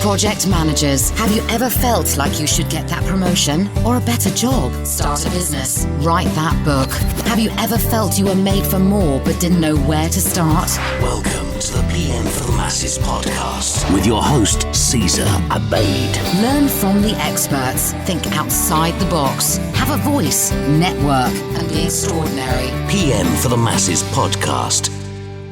Project managers, have you ever felt like you should get that promotion or a better job? Start a business. Write that book. Have you ever felt you were made for more but didn't know where to start? Welcome to the PM for the Masses podcast with your host, Cesar Abade. Learn from the experts. Think outside the box. Have a voice, network, and be extraordinary. PM for the Masses podcast.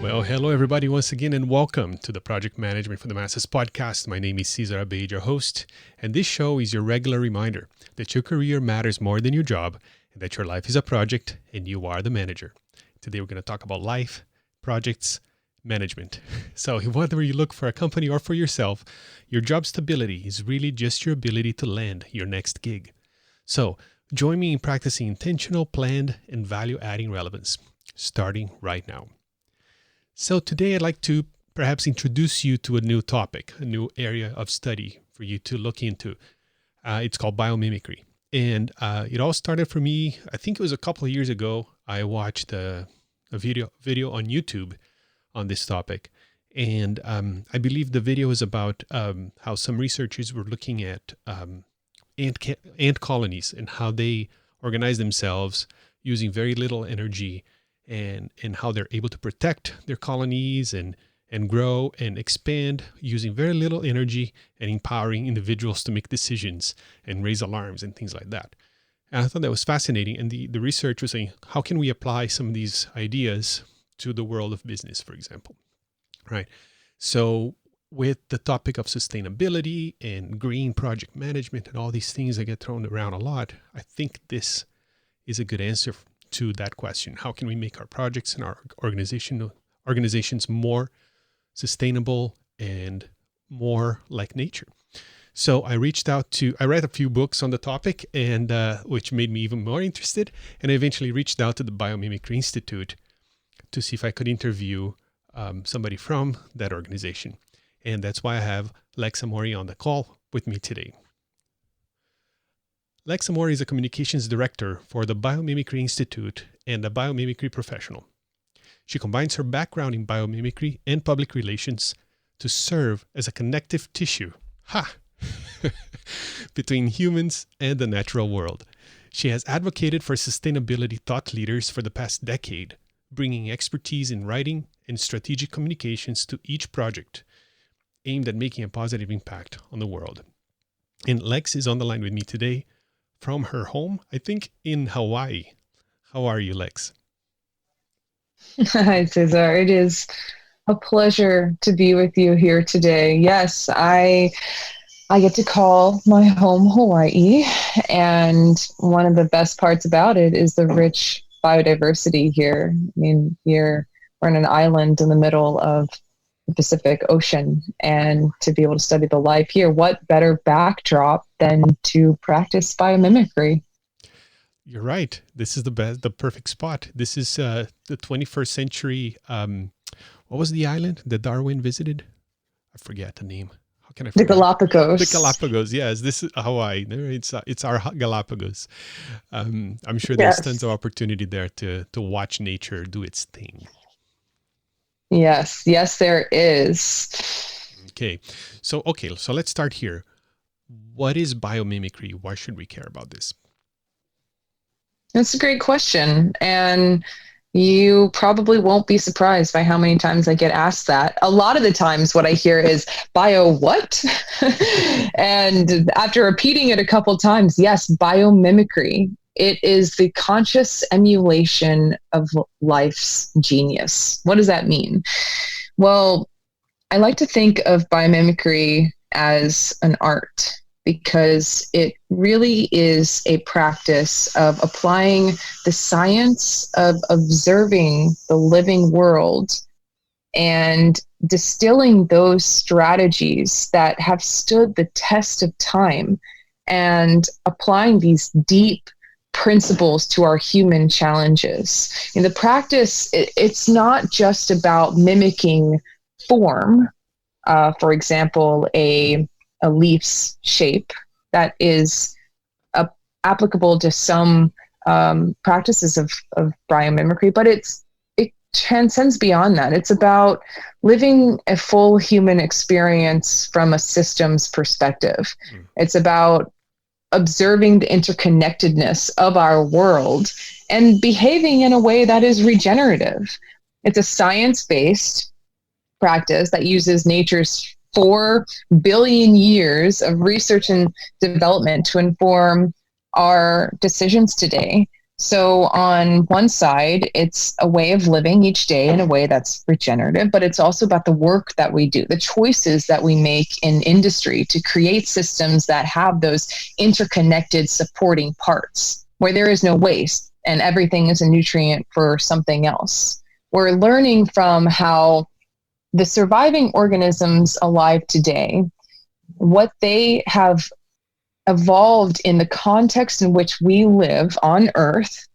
Well, hello everybody once again, and welcome to the Project Management for the Masses podcast. My name is Cesar Abade, your host, and this show is your regular reminder that your career matters more than your job, and that your life is a project and you are the manager. Today we're going to talk about life, projects, management. So whether you look for a company or for yourself, your job stability is really just your ability to land your next gig. So join me in practicing intentional, planned, and value-adding relevance, starting right now. So today I'd like to perhaps introduce you to a new topic, a new area of study for you to look into. It's called biomimicry. And it all started for me, I think it was a couple of years ago. I watched a video on YouTube on this topic. And I believe the video is about how some researchers were looking at ant colonies and how they organize themselves using very little energy, and how they're able to protect their colonies and grow and expand using very little energy and empowering individuals to make decisions and raise alarms and things like that. And I thought that was fascinating. And the research was saying, how can we apply some of these ideas to the world of business, for example, right? So with the topic of sustainability and green project management and all these things that get thrown around a lot, I think this is a good answer to that question. How can we make our projects and our organizations more sustainable and more like nature? So I read a few books on the topic, and which made me even more interested. And I eventually reached out to the Biomimicry Institute to see if I could interview somebody from that organization. And that's why I have Lex Amore on the call with me today. Lex Amore is a communications director for the Biomimicry Institute and a biomimicry professional. She combines her background in biomimicry and public relations to serve as a connective tissue between humans and the natural world. She has advocated for sustainability thought leaders for the past decade, bringing expertise in writing and strategic communications to each project aimed at making a positive impact on the world. And Lex is on the line with me today from her home, I think in Hawaii. How are you, Lex? Hi, Cesar. It is a pleasure to be with you here today. Yes, I get to call my home Hawaii, and one of the best parts about it is the rich biodiversity here. I mean, we're in an island in the middle of the Pacific Ocean, and to be able to study the life here, what better backdrop than to practice biomimicry? You're right. This is the perfect spot. This is the 21st century. What was the island that Darwin visited? I forget the name. How can I forget? The Galapagos. The Galapagos. Yes, this is Hawaii. It's our Galapagos. I'm sure there's tons of opportunity there to watch nature do its thing. Yes, there is. Okay, so let's start here. What is biomimicry? Why should we care about this? That's a great question. And you probably won't be surprised by how many times I get asked that. A lot of the times what I hear is, bio what? And after repeating it a couple times, yes, biomimicry. It is the conscious emulation of life's genius. What does that mean? Well, I like to think of biomimicry as an art, because it really is a practice of applying the science of observing the living world and distilling those strategies that have stood the test of time and applying these deep principles to our human challenges. In the practice, it's not just about mimicking form. For example, a leaf's shape that is applicable to some practices of biomimicry, but it transcends beyond that. It's about living a full human experience from a systems perspective. It's about observing the interconnectedness of our world and behaving in a way that is regenerative. It's a science-based practice that uses nature's 4 billion years of research and development to inform our decisions today. So on one side, it's a way of living each day in a way that's regenerative, but it's also about the work that we do, the choices that we make in industry to create systems that have those interconnected supporting parts where there is no waste and everything is a nutrient for something else. We're learning from how the surviving organisms alive today, what they have evolved in the context in which we live on Earth,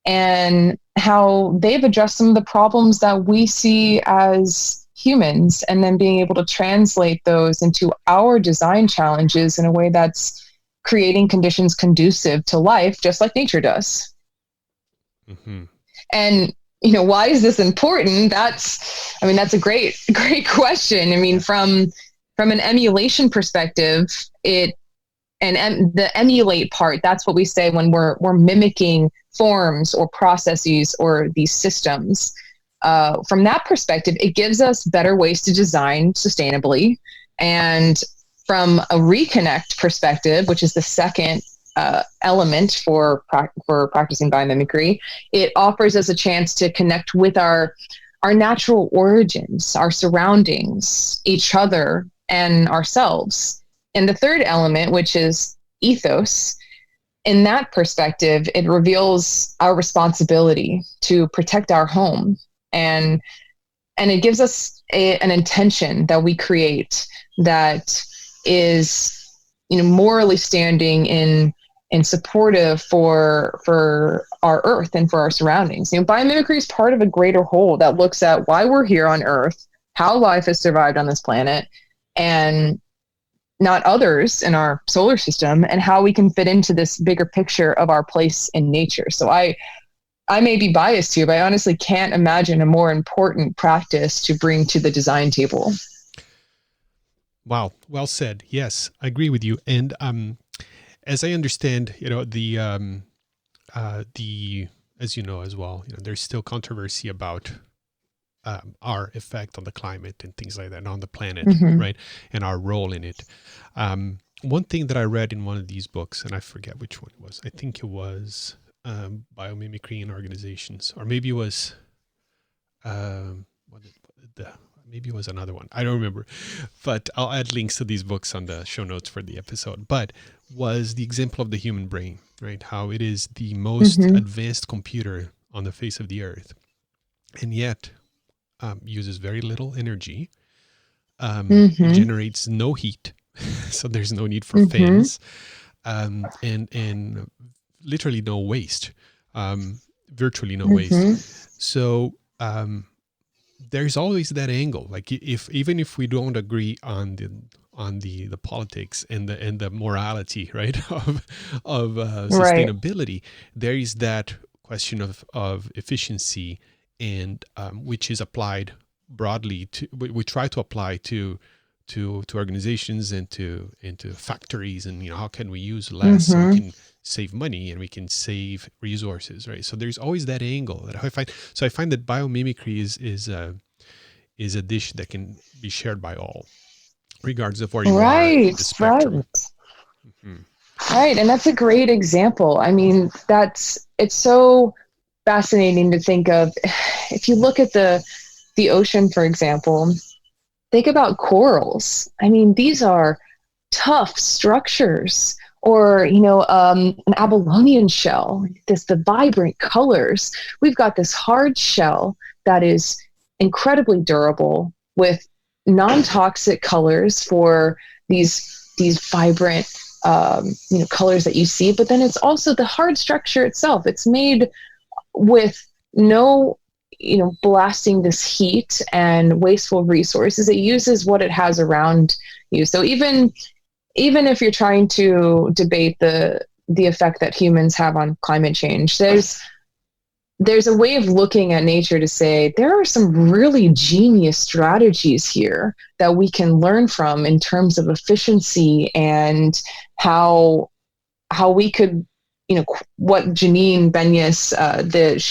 and how they've addressed some of the problems that we see as humans, and then being able to translate those into our design challenges in a way that's creating conditions conducive to life, just like nature does. Mm-hmm. And why is this important? That's a great question. I mean, from an emulation perspective, the emulate part, that's what we say when we're mimicking forms or processes or these systems. From that perspective, it gives us better ways to design sustainably. And from a reconnect perspective, which is the second element for practicing biomimicry, it offers us a chance to connect with our natural origins, our surroundings, each other, and ourselves. And the third element, which is ethos, in that perspective, it reveals our responsibility to protect our home. And it gives us an intention that we create that is, morally standing in supportive for our earth and for our surroundings. Biomimicry is part of a greater whole that looks at why we're here on Earth, how life has survived on this planet, and not others in our solar system, and how we can fit into this bigger picture of our place in nature. So I may be biased here, but I honestly can't imagine a more important practice to bring to the design table. Wow. Well said. Yes, I agree with you. And as I understand, the as you know as well, there's still controversy about our effect on the climate and things like that, and on the planet, right? And our role in it. One thing that I read in one of these books, and I forget which one it was. I think it was Biomimicry in Organizations, or maybe it was maybe it was another one. I don't remember, but I'll add links to these books on the show notes for the episode. But was the example of the human brain, right? How it is the most advanced computer on the face of the earth, and yet uses very little energy, generates no heat, so there's no need for fans, and literally no waste, virtually no waste. So there's always that angle. Like even if we don't agree on the politics and the morality, right, of sustainability, there is that question of efficiency, and which is applied broadly to, we try to apply to organizations and to factories, and how can we use less so we can save money and we can save resources, right? So there's always that angle that I find. So I find that biomimicry is a dish that can be shared by all, regardless of where you are in the spectrum. Right, and that's a great example. I mean, it's so fascinating to think of. If you look at the ocean, for example, think about corals. I mean, these are tough structures. Or, an abalone shell, the vibrant colors. We've got this hard shell that is incredibly durable with non-toxic colors for these vibrant, colors that you see. But then it's also the hard structure itself. It's made with no, blasting this heat and wasteful resources. It uses what it has around you. So even if you're trying to debate the effect that humans have on climate change, there's there's a way of looking at nature to say there are some really genius strategies here that we can learn from in terms of efficiency and how we could, what Janine Benyus,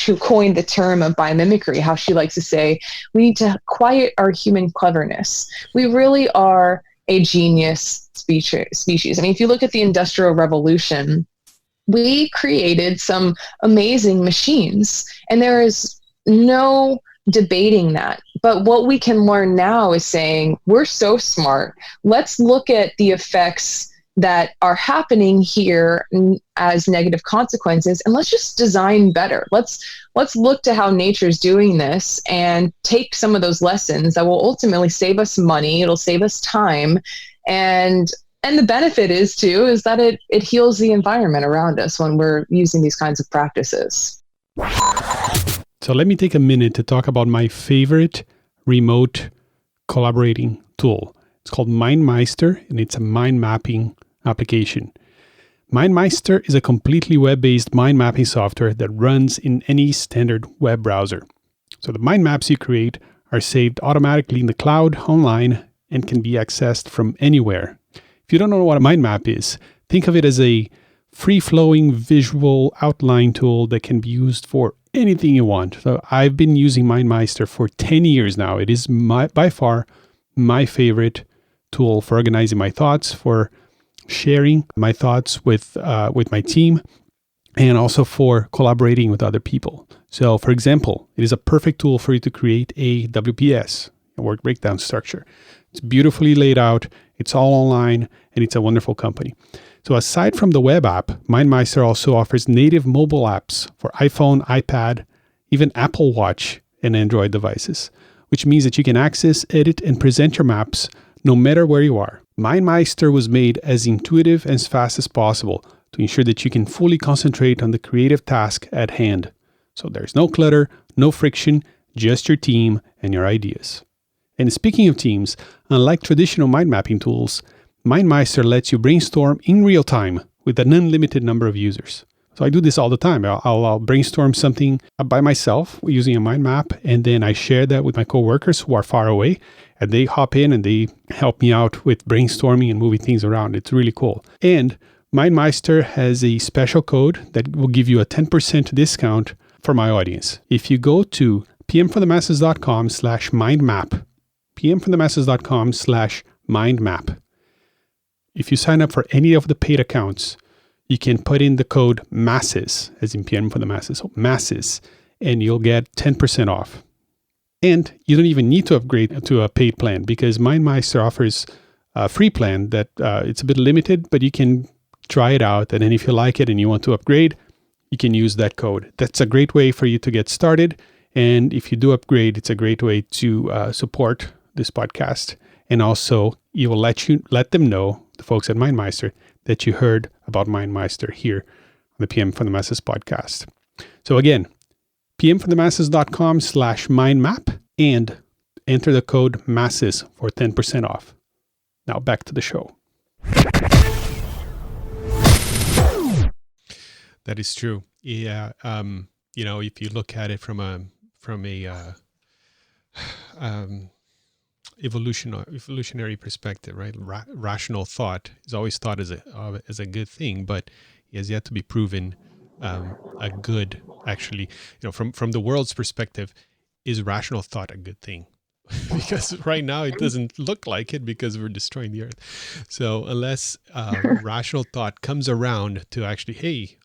who coined the term of biomimicry, how she likes to say, we need to quiet our human cleverness. We really are a genius species. I mean, if you look at the Industrial Revolution, we created some amazing machines, and there is no debating that. But what we can learn now is saying, we're so smart. Let's look at the effects that are happening here as negative consequences, and let's just design better. Let's look to how nature's doing this and take some of those lessons that will ultimately save us money. It'll save us time, and the benefit is that it heals the environment around us when we're using these kinds of practices. So let me take a minute to talk about my favorite remote collaborating tool. It's called MindMeister, and it's a mind mapping application. MindMeister is a completely web-based mind mapping software that runs in any standard web browser. So the mind maps you create are saved automatically in the cloud online and can be accessed from anywhere. If you don't know what a mind map is, think of it as a free-flowing visual outline tool that can be used for anything you want. So I've been using MindMeister for 10 years now. It is by far my favorite tool for organizing my thoughts, for sharing my thoughts with my team, and also for collaborating with other people. So, for example, it is a perfect tool for you to create a WBS, a work breakdown structure. It's beautifully laid out, it's all online, and it's a wonderful company. So aside from the web app, MindMeister also offers native mobile apps for iPhone, iPad, even Apple Watch and Android devices, which means that you can access, edit, and present your maps no matter where you are. MindMeister was made as intuitive and as fast as possible to ensure that you can fully concentrate on the creative task at hand. So there's no clutter, no friction, just your team and your ideas. And speaking of teams, unlike traditional mind mapping tools, MindMeister lets you brainstorm in real time with an unlimited number of users. So I do this all the time. I'll brainstorm something by myself using a mind map, and then I share that with my coworkers who are far away, and they hop in and they help me out with brainstorming and moving things around. It's really cool. And MindMeister has a special code that will give you a 10% discount for my audience. If you go to pmforthemasses.com/mindmap, pmforthemasses.com/mindmap, if you sign up for any of the paid accounts, you can put in the code MASSES, as in PM for the Masses, so MASSES, and you'll get 10% off. And you don't even need to upgrade to a paid plan because MindMeister offers a free plan that it's a bit limited, but you can try it out. And then if you like it and you want to upgrade, you can use that code. That's a great way for you to get started. And if you do upgrade, it's a great way to support this podcast. And also, you will let them know, the folks at MindMeister, that you heard about MindMeister here on the PM for the Masses podcast. So again, pmforthemasses.com/mindmap and enter the code MASSES for 10% off. Now back to the show. That is true. Yeah. If you look at it from a evolutionary perspective, right? Rational thought is always thought as a good thing, but it has yet to be proven a good. Actually, from the world's perspective, is rational thought a good thing? Because right now it doesn't look like it because we're destroying the earth. So unless rational thought comes around to actually, hey,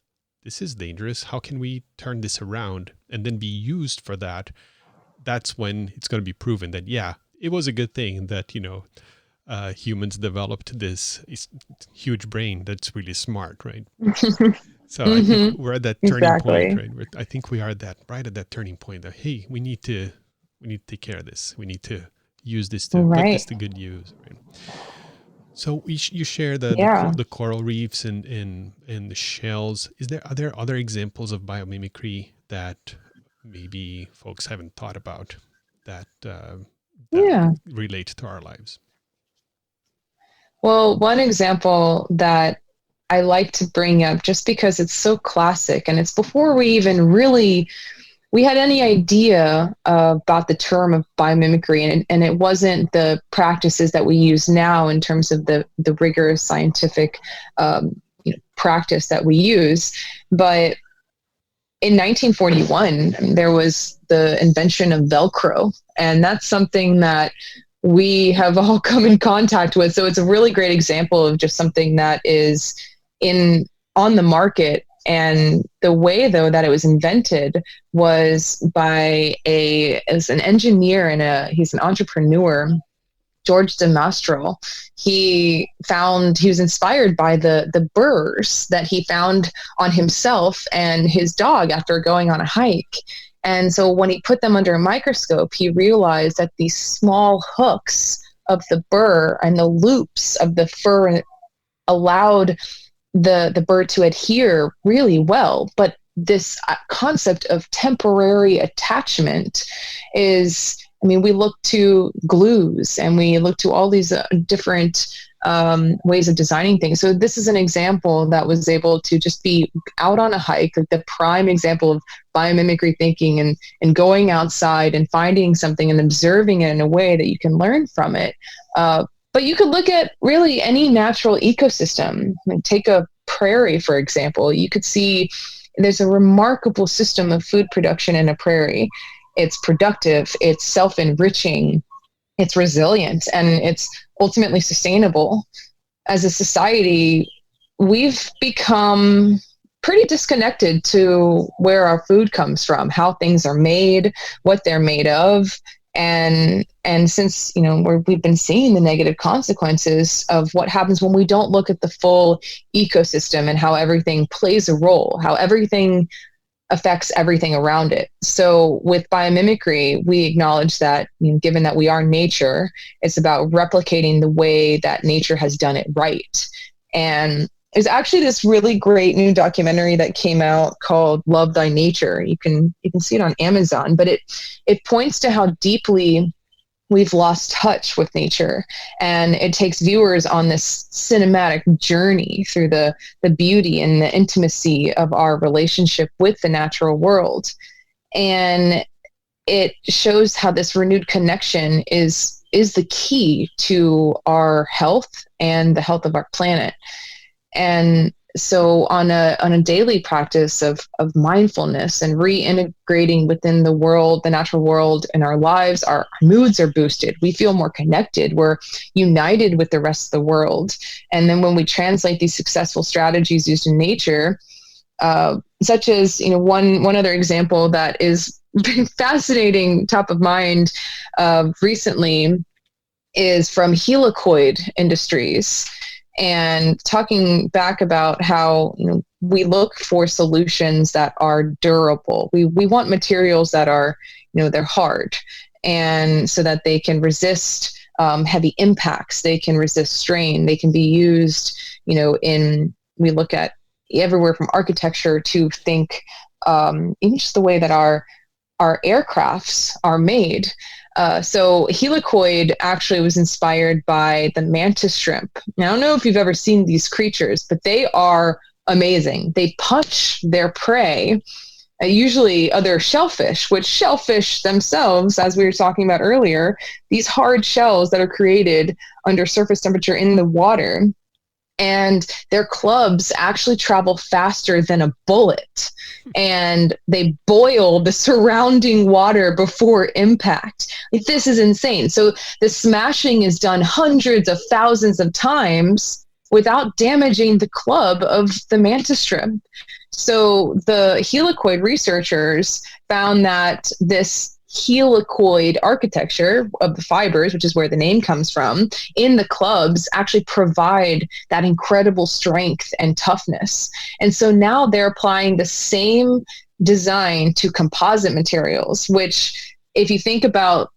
this is dangerous. How can we turn this around and then be used for that? That's when it's going to be proven that, yeah, it was a good thing that, humans developed this huge brain that's really smart, right? So I think we're at that turning point, right? I think we are at that turning point that, hey, we need to take care of this. We need to use this to put this to good use. Right? So you share the coral reefs and the shells. Are there other examples of biomimicry that maybe folks haven't thought about that relate to our lives? Well, one example that I like to bring up, just because it's so classic and it's before we even really we had any idea about the term of biomimicry, and it wasn't the practices that we use now in terms of the rigorous scientific practice that we use. But in 1941, there was the invention of Velcro, and that's something that we have all come in contact with. So it's a really great example of just something that is on the market. And the way, though, that it was invented was by as an engineer and he's an entrepreneur, George de Mastral. He was inspired by the burrs that he found on himself and his dog after going on a hike. And so when he put them under a microscope, he realized that these small hooks of the burr and the loops of the fur allowed the bird to adhere really well. But this concept of temporary attachment is, we look to glues and we look to all these different ways of designing things. So this is an example that was able to just be out on a hike, like the prime example of biomimicry thinking and going outside and finding something and observing it in a way that you can learn from it. But you could look at really any natural ecosystem. Take a prairie, for example. You could see there's a remarkable system of food production in a prairie. It's productive, it's self-enriching, it's resilient, and it's ultimately sustainable. As a society, we've become pretty disconnected to where our food comes from, how things are made, what they're made of. And since, we've been seeing the negative consequences of what happens when we don't look at the full ecosystem and how everything plays a role, how everything affects everything around it. So with biomimicry, we acknowledge that, given that we are nature, it's about replicating the way that nature has done it right. And there's actually this really great new documentary that came out called Love Thy Nature. You can see it on Amazon, but it points to how deeply we've lost touch with nature. And it takes viewers on this cinematic journey through the beauty and the intimacy of our relationship with the natural world. And it shows how this renewed connection is the key to our health and the health of our planet. And so on a daily practice of mindfulness and reintegrating within the world, the natural world in our lives, our moods are boosted. We feel more connected. We're united with the rest of the world. And then when we translate these successful strategies used in nature, such as, one other example that is fascinating, top of mind recently, is from helicoid industries. And talking back about how we look for solutions that are durable. We want materials that are, they're hard, and so that they can resist heavy impacts. They can resist strain. They can be used, we look at everywhere from architecture to think even just the way that our aircrafts are made. So helicoid actually was inspired by the mantis shrimp. Now, I don't know if you've ever seen these creatures, but they are amazing. They punch their prey, usually other shellfish, which shellfish themselves, as we were talking about earlier, these hard shells that are created under surface temperature in the water. And their clubs actually travel faster than a bullet, and they boil the surrounding water before impact. This is insane. So the smashing is done hundreds of thousands of times without damaging the club of the mantis shrimp. So the helicoid researchers found that this helicoid architecture of the fibers, which is where the name comes from, in the clubs actually provide that incredible strength and toughness. And so now they're applying the same design to composite materials, which, if you think about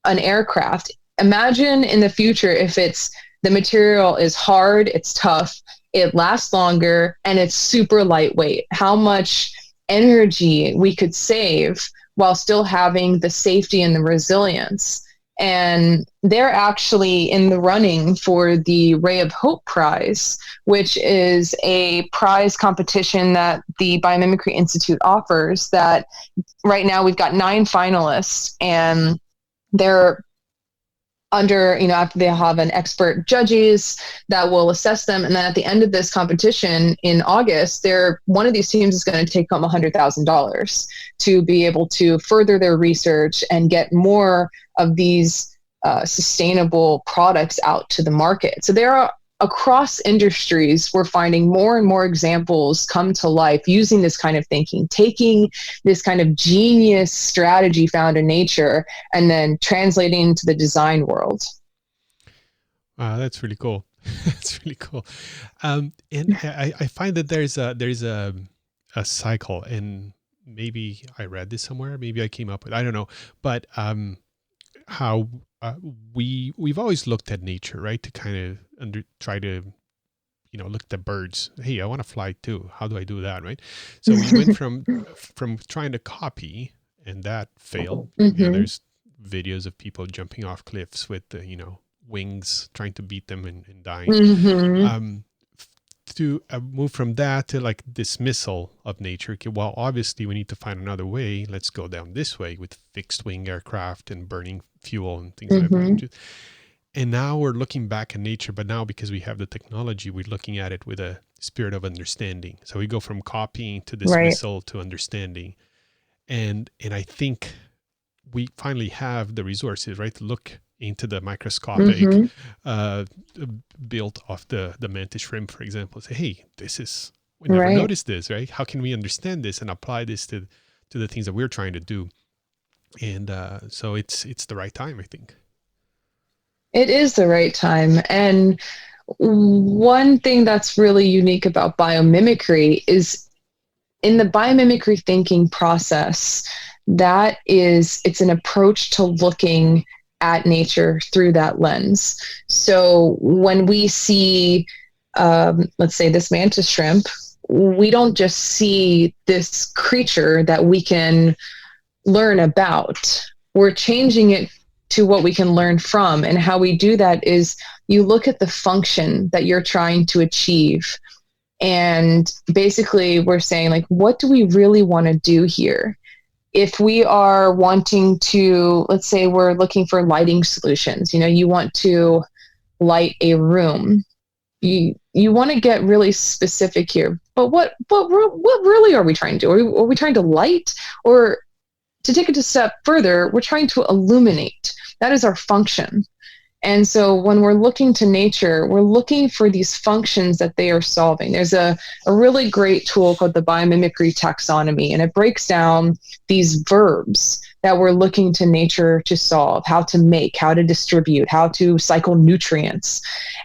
an aircraft, imagine in the future if the material is hard, it's tough, it lasts longer, and it's super lightweight. How much energy we could save while still having the safety and the resilience. And they're actually in the running for the Ray of Hope Prize, which is a prize competition that the Biomimicry Institute offers. That right now we've got 9 finalists, and they're under, after they have an expert judges that will assess them. And then at the end of this competition in August, one of these teams is going to take home $100,000 to be able to further their research and get more of these sustainable products out to the market. So there are, across industries, we're finding more and more examples come to life using this kind of thinking, taking this kind of genius strategy found in nature and then translating to the design world. Wow, that's really cool. That's really cool. And I find that there's a cycle, and maybe I read this somewhere, maybe I came up with, I don't know, but how we've always looked at nature, right, to kind of try to look at the birds. Hey, I want to fly too. How do I do that, right? So we went from trying to copy, and that failed. There's videos of people jumping off cliffs with wings, trying to beat them and dying. To move from that to like dismissal of nature. Okay, well, obviously we need to find another way. Let's go down this way with fixed wing aircraft and burning fuel and things like that. And now we're looking back at nature, but now because we have the technology, we're looking at it with a spirit of understanding. So we go from copying to dismissal to understanding. And I we finally have the resources, right, to look into the microscopic built off the mantis shrimp, for example. Say, hey, we never noticed this, right? How can we understand this and apply this to the things that we're trying to do? And so it's the right time, I think. It is the right time. And one thing that's really unique about biomimicry is in the biomimicry thinking process, it's an approach to looking at nature through that lens. So when we see, let's say, this mantis shrimp, we don't just see this creature that we can learn about. We're changing it to what we can learn from. And how we do that is you look at the function that you're trying to achieve. And basically we're saying, like, what do we really want to do here? If we are wanting to, let's say we're looking for lighting solutions, you want to light a room. You want to get really specific here. But what really are we trying to do? Are we trying to light? Or to take it a step further, we're trying to illuminate. That is our function. And so when we're looking to nature, we're looking for these functions that they are solving. There's a really great tool called the Biomimicry taxonomy, and it breaks down these verbs that we're looking to nature to solve: how to make, how to distribute, how to cycle nutrients.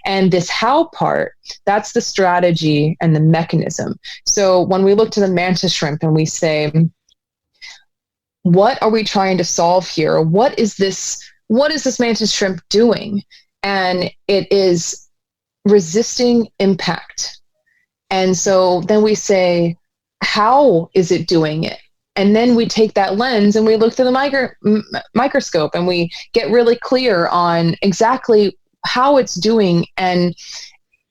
And this how part, that's the strategy and the mechanism. So when we look to the mantis shrimp and we say, what are we trying to solve here? What is this mantis shrimp doing? And it is resisting impact. And so then we say, how is it doing it? And then we take that lens and we look through the microscope and we get really clear on exactly how it's doing. And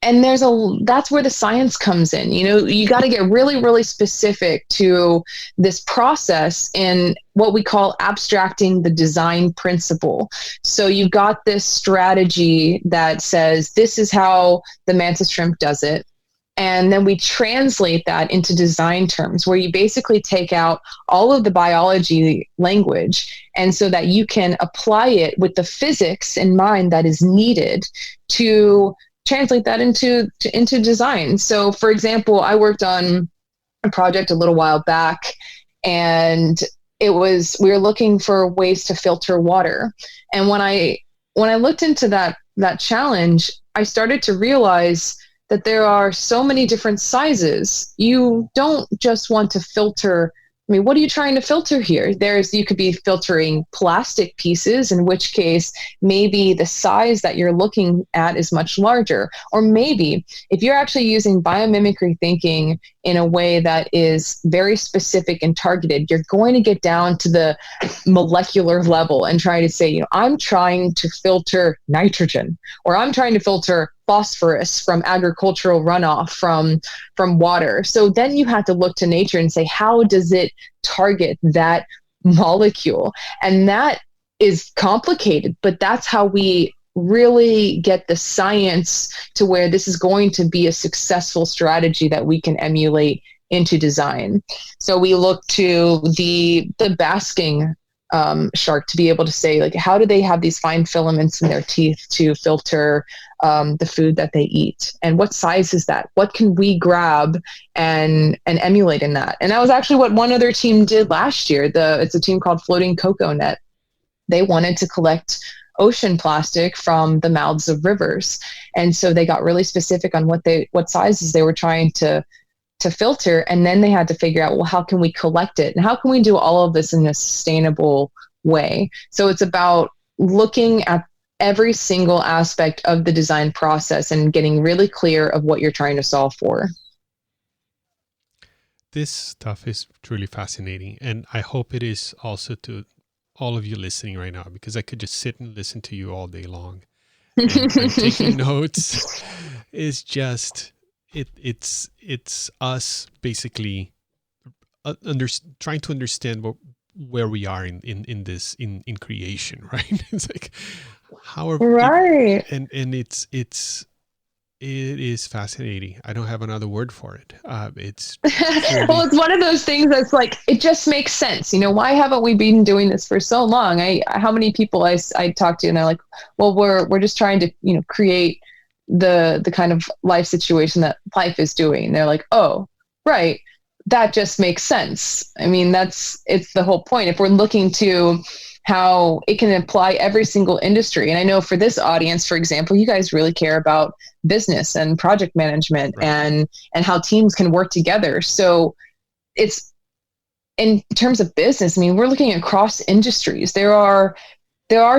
that's where the science comes in. You got to get really, really specific to this process in what we call abstracting the design principle. So you've got this strategy that says, this is how the mantis shrimp does it. And then we translate that into design terms, where you basically take out all of the biology language, and so that you can apply it with the physics in mind that is needed to translate that into design. So, for example, I worked on a project a little while back, and we were looking for ways to filter water. And when I looked into that challenge, I started to realize that there are so many different sizes. You don't just want to filter I mean, what are you trying to filter here? You could be filtering plastic pieces, in which case maybe the size that you're looking at is much larger. Or maybe if you're actually using biomimicry thinking in a way that is very specific and targeted, you're going to get down to the molecular level and try to say, I'm trying to filter nitrogen, or I'm trying to filter phosphorus from agricultural runoff from water. So then you have to look to nature and say, how does it target that molecule? And that is complicated, but that's how we really get the science to where this is going to be a successful strategy that we can emulate into design. So we look to the basking shark to be able to say, like, how do they have these fine filaments in their teeth to filter the food that they eat, and what size is that? What can we grab and emulate in that? And that was actually what one other team did last year. It's a team called Floating Cocoa Net. They wanted to collect ocean plastic from the mouths of rivers, and so they got really specific on what sizes they were trying to filter, and then they had to figure out, well, how can we collect it, and how can we do all of this in a sustainable way? So it's about looking at every single aspect of the design process and getting really clear of what you're trying to solve for. This stuff is truly fascinating, and I hope it is also to all of you listening right now, because I could just sit and listen to you all day long. And taking notes is just it's us basically trying to understand where we are in this in creation, right? It's like how right, and it is fascinating. I don't have another word for it. It's truly... Well, it's one of those things that's like, it just makes sense. Why haven't we been doing this for so long? How many people I talk to, and they're like, well, we're just trying to create the kind of life situation that life is doing. And they're like, oh, right, that just makes sense. I mean, it's the whole point. If we're looking to how it can apply every single industry. And I know for this audience, for example, you guys really care about business and project management, right, and how teams can work together. So it's, in terms of business, I mean, we're looking across industries. There are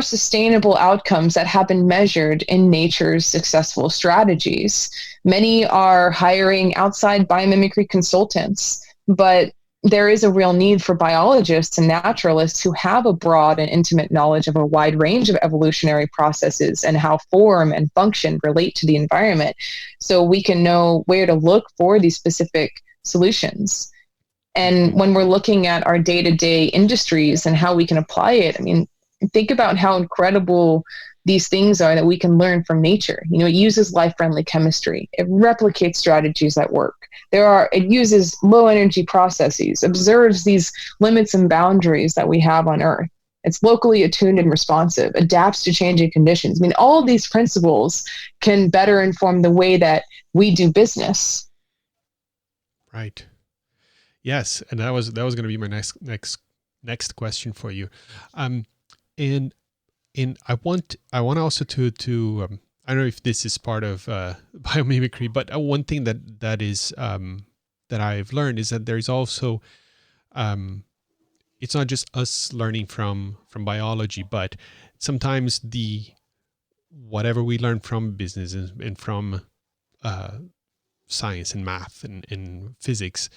sustainable outcomes that have been measured in nature's successful strategies. Many are hiring outside biomimicry consultants, but there is a real need for biologists and naturalists who have a broad and intimate knowledge of a wide range of evolutionary processes and how form and function relate to the environment, so we can know where to look for these specific solutions. And when we're looking at our day-to-day industries and how we can apply it, I mean, think about how incredible these things are that we can learn from nature. It uses life-friendly chemistry. It replicates strategies that work. It uses low-energy processes, observes these limits and boundaries that we have on Earth. It's locally attuned and responsive, adapts to changing conditions. I mean, all of these principles can better inform the way that we do business. Right. Yes, and that was going to be my next question for you. And I want also to I don't know if this is part of biomimicry, but one thing that is that I've learned is that there's also it's not just us learning from biology, but sometimes whatever we learn from business and from science and math and physics,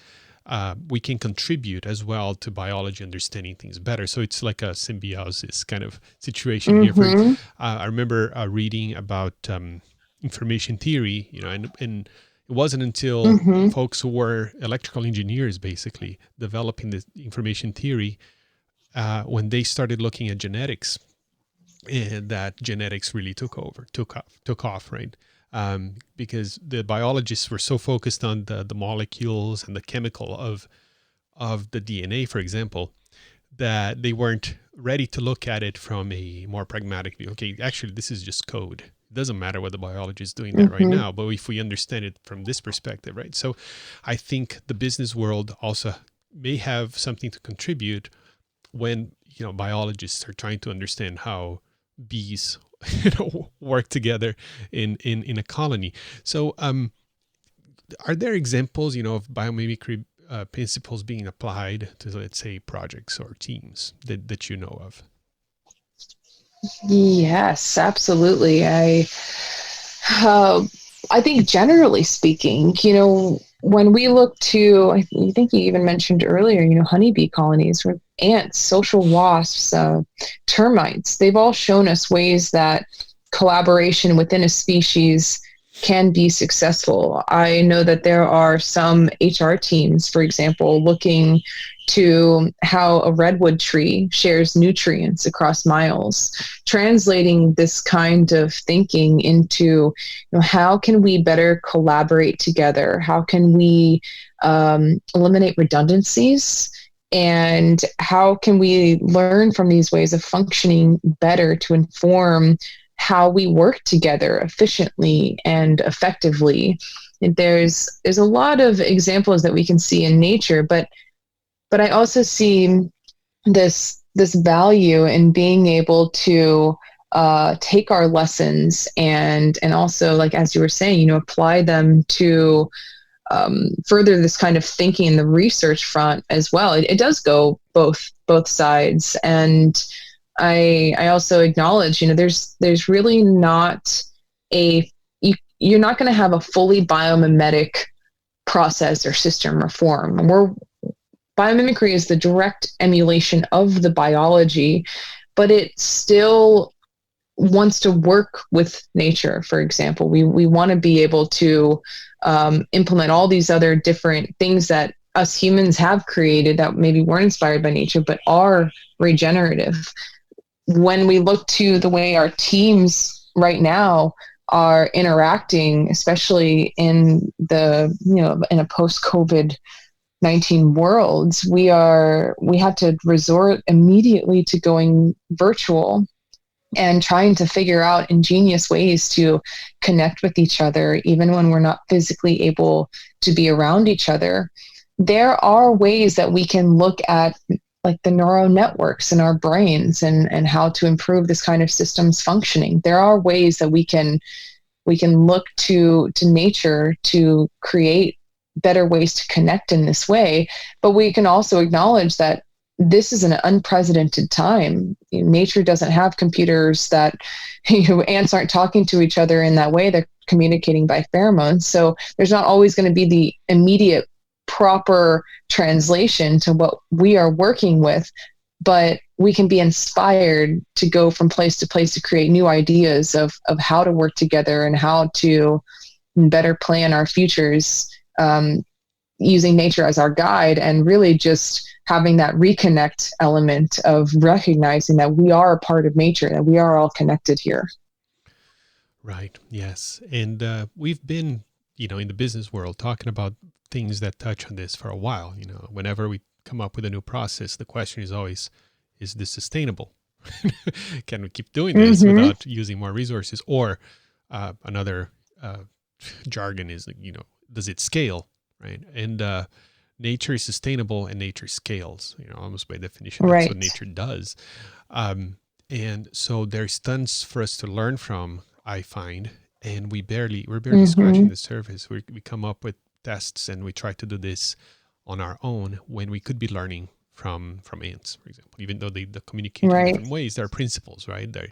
we can contribute as well to biology, understanding things better. So it's like a symbiosis kind of situation here. I remember reading about information theory, and it wasn't until folks who were electrical engineers basically developing the information theory when they started looking at genetics, and that genetics really took off, right? Because the biologists were so focused on the molecules and the chemical of the DNA, for example, that they weren't ready to look at it from a more pragmatic view. Okay, actually, this is just code. It doesn't matter what the biology is doing there right now, but if we understand it from this perspective, right? So I think the business world also may have something to contribute when, biologists are trying to understand how bees work together in a colony. So are there examples of biomimicry principles being applied to, let's say, projects or teams that you know of? Yes, absolutely. I think generally speaking, when we look to, I think you even mentioned earlier, honeybee colonies, or ants, social wasps, termites, they've all shown us ways that collaboration within a species can be successful. I know that there are some HR teams, for example, looking to how a redwood tree shares nutrients across miles, translating this kind of thinking into, how can we better collaborate together? How can we eliminate redundancies? And how can we learn from these ways of functioning better to inform how we work together efficiently and effectively? And there's a lot of examples that we can see in nature, but I also see this value in being able to take our lessons and also, like as you were saying, apply them to further this kind of thinking in the research front as well. It does go both sides, and I also acknowledge, there's really not you're not going to have a fully biomimetic process or system reform. Biomimicry is the direct emulation of the biology, but it still wants to work with nature. For example, we want to be able to implement all these other different things that us humans have created that maybe weren't inspired by nature, but are regenerative. When we look to the way our teams right now are interacting, especially in in a post-COVID-19 worlds, we had to resort immediately to going virtual and trying to figure out ingenious ways to connect with each other, even when we're not physically able to be around each other. There are ways that we can look at, like, the neural networks in our brains and how to improve this kind of systems functioning. There are ways that we can look to nature to create better ways to connect in this way. But we can also acknowledge that this is an unprecedented time. Nature doesn't have computers that, ants aren't talking to each other in that way. They're communicating by pheromones. So there's not always going to be the immediate proper translation to what we are working with, but we can be inspired to go from place to place to create new ideas of how to work together and how to better plan our futures, using nature as our guide, and really just having that reconnect element of recognizing that we are a part of nature, that we are all connected here. Right. Yes. And we've been, in the business world talking about things that touch on this for a while. Whenever we come up with a new process, the question is always, is this sustainable? Can we keep doing this without using more resources? Or another jargon is, does it scale? Right. And nature is sustainable and nature scales, almost by definition. That's what nature does. And so there's tons for us to learn from, I find, and we're barely scratching the surface. We come up with tests and we try to do this on our own when we could be learning from ants, for example. Even though they communicate in different ways, there are principles, right? There,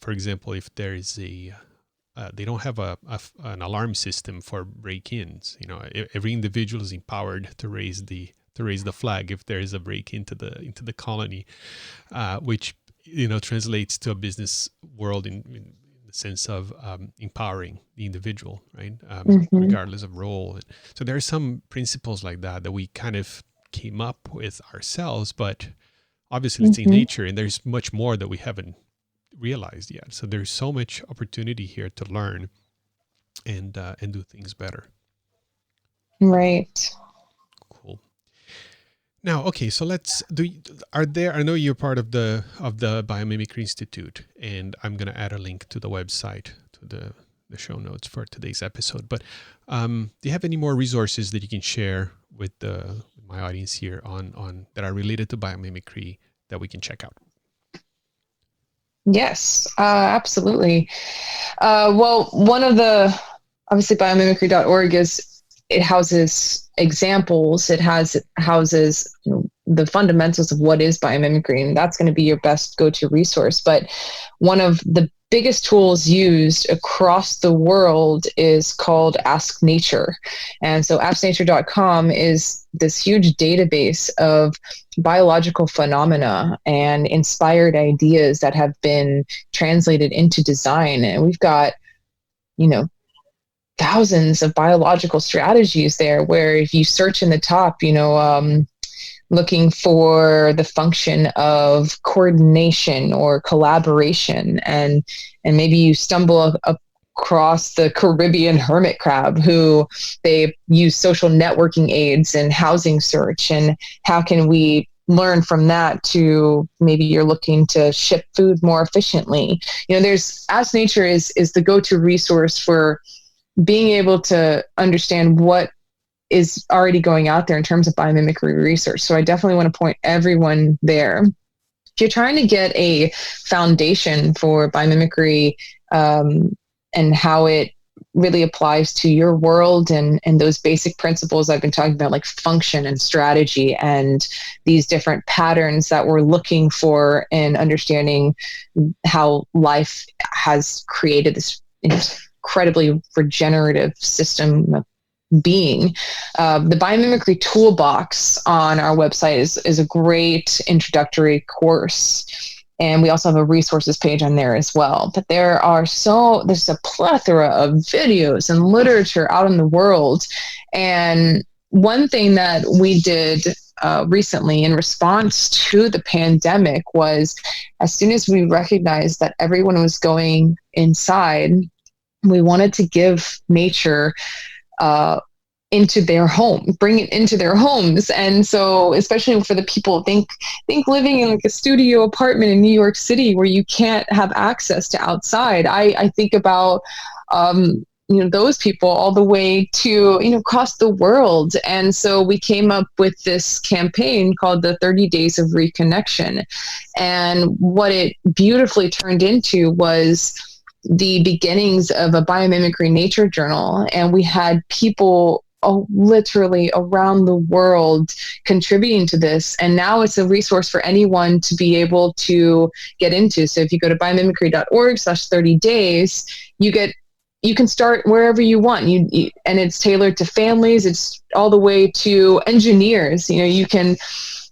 for example, if there is they don't have an alarm system for break-ins. Every individual is empowered to raise the flag if there is a break into the colony, which translates to a business world in the sense of empowering the individual, right? Regardless of role. So there are some principles like that we kind of came up with ourselves, but obviously it's in nature, and there's much more that we haven't realized yet. So there's so much opportunity here to learn and do things better. Right. Cool. Now, okay, so I know you're part of the Biomimicry Institute, and I'm going to add a link to the website, to the show notes for today's episode. But do you have any more resources that you can share with my audience here on that are related to biomimicry that we can check out? Yes, absolutely. Well, one of the, obviously biomimicry.org is it houses examples. It houses the fundamentals of what is biomimicry, and that's going to be your best go-to resource. But one of the biggest tools used across the world is called Ask Nature. And so asknature.com is this huge database of biological phenomena and inspired ideas that have been translated into design. And we've got, thousands of biological strategies there, where if you search in the top, looking for the function of coordination or collaboration, and maybe you stumble across the Caribbean hermit crab, who they use social networking aids and housing search, and how can we learn from that to maybe you're looking to ship food more efficiently. There's Ask Nature is the go-to resource for being able to understand what is already going out there in terms of biomimicry research. So I definitely want to point everyone there. If you're trying to get a foundation for biomimicry and how it really applies to your world and those basic principles I've been talking about, like function and strategy and these different patterns that we're looking for in understanding how life has created this incredibly regenerative system of being. The Biomimicry Toolbox on our website is a great introductory course. And we also have a resources page on there as well. But there's a plethora of videos and literature out in the world. And one thing that we did recently in response to the pandemic was, as soon as we recognized that everyone was going inside, we wanted to give nature into their home, bring it into their homes. And so, especially for the people, think living in like a studio apartment in New York City where you can't have access to outside. I think about, those people all the way to, across the world. And so we came up with this campaign called the 30 Days of Reconnection. And what it beautifully turned into was the beginnings of a biomimicry nature journal. And we had people literally around the world contributing to this. And now it's a resource for anyone to be able to get into. So if you go to biomimicry.org/30 days, you can start wherever you want. And it's tailored to families. It's all the way to engineers. You can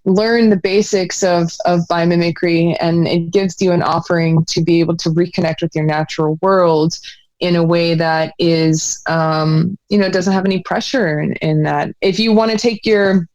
learn the basics of biomimicry, and it gives you an offering to be able to reconnect with your natural world in a way that is, doesn't have any pressure in that. If you want to take your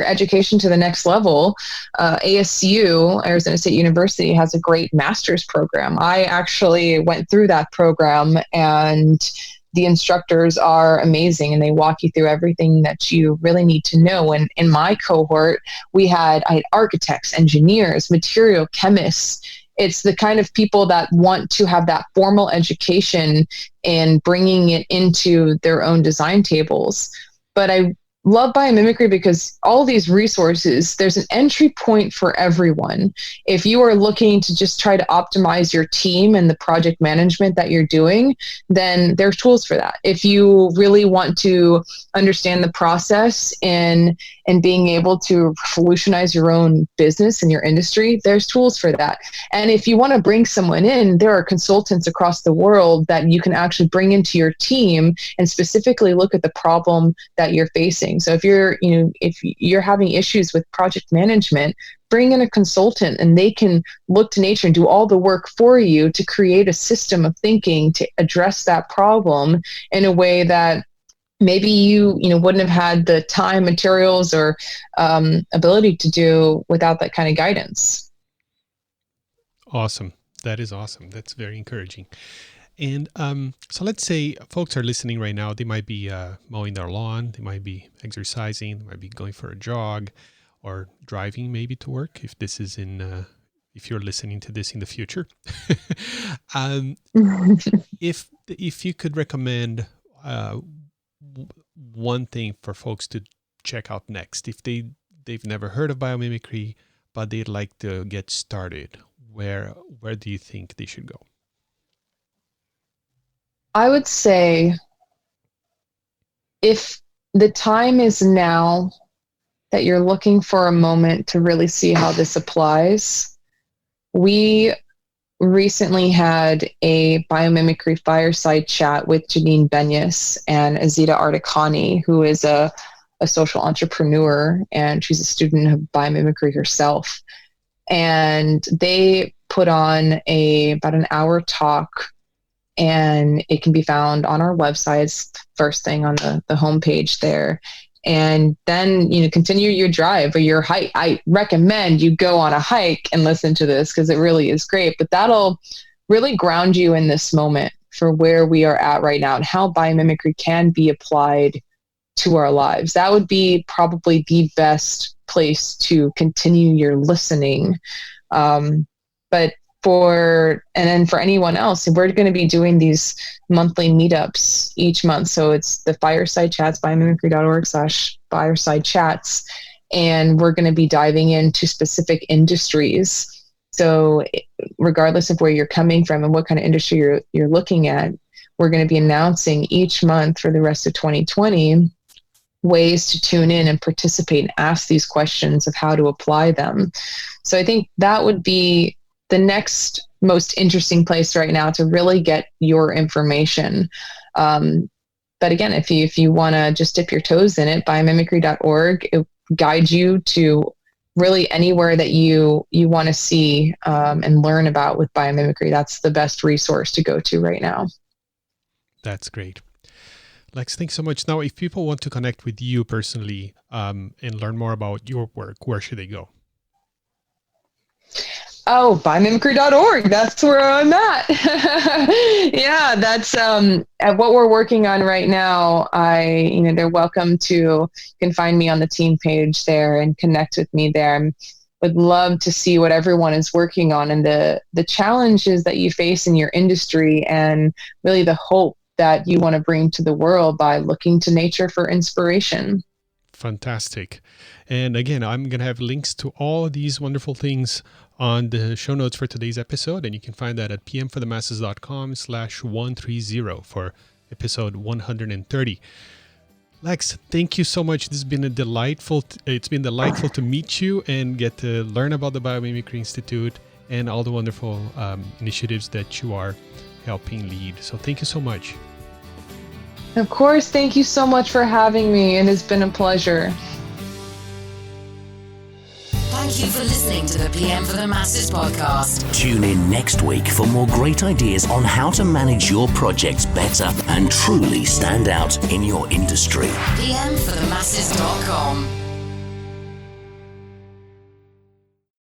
education to the next level, ASU, Arizona State University, has a great master's program. I actually went through that program, and the instructors are amazing, and they walk you through everything that you really need to know. And in my cohort, I had architects, engineers, material chemists. It's the kind of people that want to have that formal education and bringing it into their own design tables. But I love biomimicry because all these resources, there's an entry point for everyone. If you are looking to just try to optimize your team and the project management that you're doing, then there's tools for that. If you really want to understand the process and being able to revolutionize your own business and your industry, there's tools for that. And if you want to bring someone in, there are consultants across the world that you can actually bring into your team and specifically look at the problem that you're facing. So if you're having issues with project management, bring in a consultant, and they can look to nature and do all the work for you to create a system of thinking to address that problem in a way that maybe you wouldn't have had the time, materials, or ability to do without that kind of guidance. Awesome. That is awesome. That's very encouraging. And so let's say folks are listening right now. They might be mowing their lawn. They might be exercising. They might be going for a jog or driving maybe to work. If this is if you're listening to this in the future, if you could recommend one thing for folks to check out next, if they've never heard of biomimicry but they'd like to get started, where do you think they should go? I would say if the time is now that you're looking for a moment to really see how this applies, we recently had a biomimicry fireside chat with Janine Benyus and Azita Artikani, who is a social entrepreneur, and she's a student of biomimicry herself. And they put on about an hour talk, and it can be found on our website. It's the first thing on the homepage there. And then, continue your drive or your hike. I recommend you go on a hike and listen to this because it really is great. But that'll really ground you in this moment for where we are at right now and how biomimicry can be applied to our lives. That would be probably the best place to continue your listening. But for anyone else, we're going to be doing these monthly meetups each month. So it's the Fireside Chats, biomimicry.org/fireside chats. And we're going to be diving into specific industries. So regardless of where you're coming from and what kind of industry you're looking at, we're going to be announcing each month for the rest of 2020 ways to tune in and participate and ask these questions of how to apply them. So I think that would be the next most interesting place right now to really get your information. But again, if you want to just dip your toes in it, biomimicry.org, it guides you to really anywhere that you want to see and learn about with biomimicry. That's the best resource to go to right now. That's great. Lex, thanks so much. Now, if people want to connect with you personally and learn more about your work, where should they go? Oh, biomimicry.org. That's where I'm at. Yeah, that's what we're working on right now. They're welcome to, you can find me on the team page there and connect with me there. I would love to see what everyone is working on and the challenges that you face in your industry and really the hope that you want to bring to the world by looking to nature for inspiration. Fantastic. And again, I'm going to have links to all of these wonderful things on the show notes for today's episode. And you can find that at pmforthemasses.com/130 for episode 130. Lex, thank you so much. This has been it's been delightful to meet you and get to learn about the Biomimicry Institute and all the wonderful initiatives that you are helping lead. So thank you so much. Of course, thank you so much for having me. It has been a pleasure. Thank you for listening to the PM for the Masses podcast. Tune in next week for more great ideas on how to manage your projects better and truly stand out in your industry. pmforthemasses.com